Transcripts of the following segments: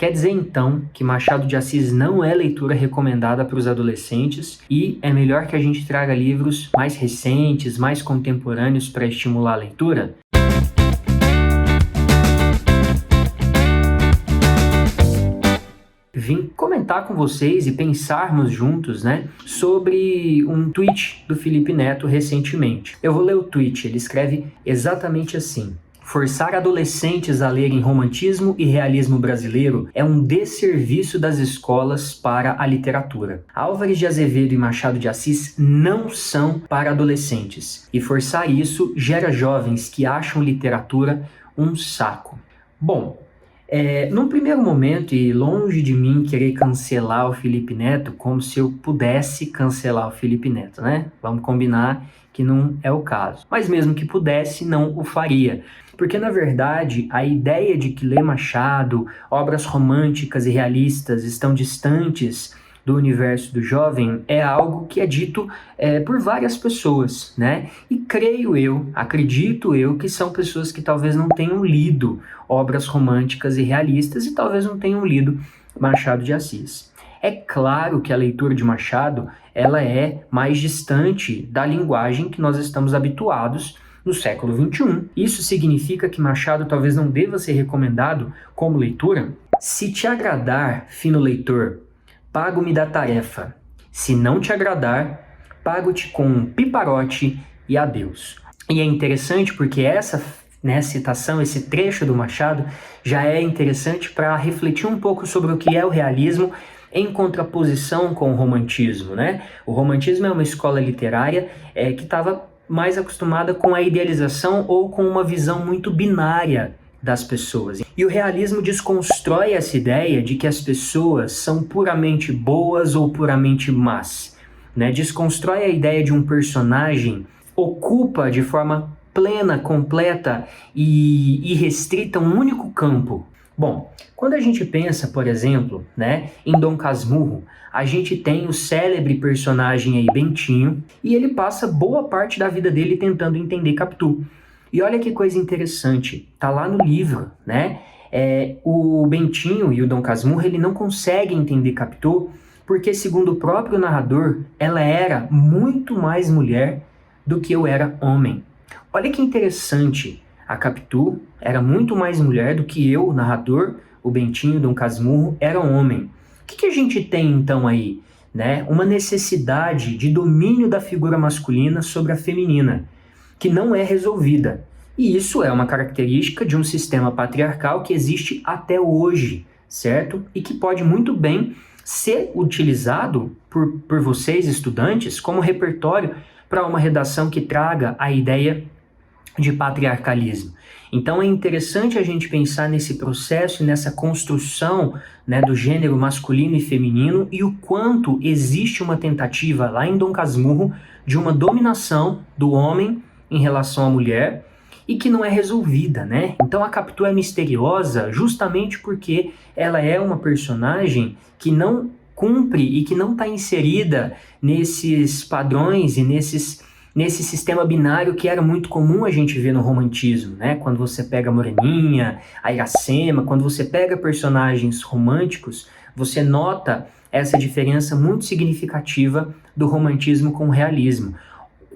Quer dizer então que Machado de Assis não é leitura recomendada para os adolescentes e é melhor que a gente traga livros mais recentes, mais contemporâneos para estimular a leitura? Vim comentar com vocês e pensarmos juntos, sobre um tweet do Felipe Neto recentemente. Eu vou ler o tweet, ele escreve exatamente assim: forçar adolescentes a lerem romantismo e realismo brasileiro é um desserviço das escolas para a literatura. Álvares de Azevedo e Machado de Assis não são para adolescentes, e forçar isso gera jovens que acham literatura um saco. Bom, num primeiro momento, e longe de mim querer cancelar o Felipe Neto, como se eu pudesse cancelar o Felipe Neto, né? Vamos combinar que não é o caso. Mas mesmo que pudesse, não o faria. Porque, na verdade, a ideia de que ler Machado, obras românticas e realistas estão distantes do universo do jovem é algo que é dito por várias pessoas, né? E creio eu, acredito eu, que são pessoas que talvez não tenham lido obras românticas e realistas e talvez não tenham lido Machado de Assis. É claro que a leitura de Machado ela é mais distante da linguagem que nós estamos habituados no século XXI. Isso significa que Machado talvez não deva ser recomendado como leitura? Se te agradar, fino leitor, pago-me da tarefa. Se não te agradar, pago-te com um piparote e adeus. E é interessante porque essa citação, esse trecho do Machado, já é interessante para refletir um pouco sobre o que é o realismo em contraposição com o romantismo, né? O romantismo é uma escola literária que estava mais acostumada com a idealização ou com uma visão muito binária das pessoas. E o realismo desconstrói essa ideia de que as pessoas são puramente boas ou puramente más, né? Desconstrói a ideia de um personagem ocupa de forma plena, completa e irrestrita um único campo. Bom, quando a gente pensa, por exemplo, em Dom Casmurro, a gente tem o célebre personagem aí, Bentinho, e ele passa boa parte da vida dele tentando entender Capitu. E olha que coisa interessante, tá lá no livro, o Bentinho e o Dom Casmurro, ele não conseguem entender Capitu, porque segundo o próprio narrador, ela era muito mais mulher do que eu era homem. Olha que interessante, a Capitu era muito mais mulher do que eu, o narrador, o Bentinho, o Dom Casmurro, era homem. O que a gente tem então aí? Uma necessidade de domínio da figura masculina sobre a feminina, que não é resolvida. E isso é uma característica de um sistema patriarcal que existe até hoje, certo? E que pode muito bem ser utilizado por vocês, estudantes, como repertório para uma redação que traga a ideia de patriarcalismo. Então é interessante a gente pensar nesse processo e nessa construção do gênero masculino e feminino e o quanto existe uma tentativa lá em Dom Casmurro de uma dominação do homem em relação à mulher e que não é resolvida, Então a Capitu é misteriosa justamente porque ela é uma personagem que não cumpre e que não está inserida nesses padrões e nesse sistema binário que era muito comum a gente ver no romantismo, Quando você pega a Moreninha, a Iracema, quando você pega personagens românticos, você nota essa diferença muito significativa do romantismo com o realismo.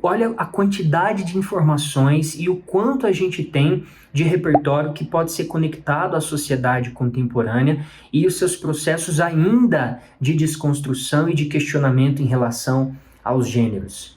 Olha a quantidade de informações e o quanto a gente tem de repertório que pode ser conectado à sociedade contemporânea e os seus processos ainda de desconstrução e de questionamento em relação aos gêneros,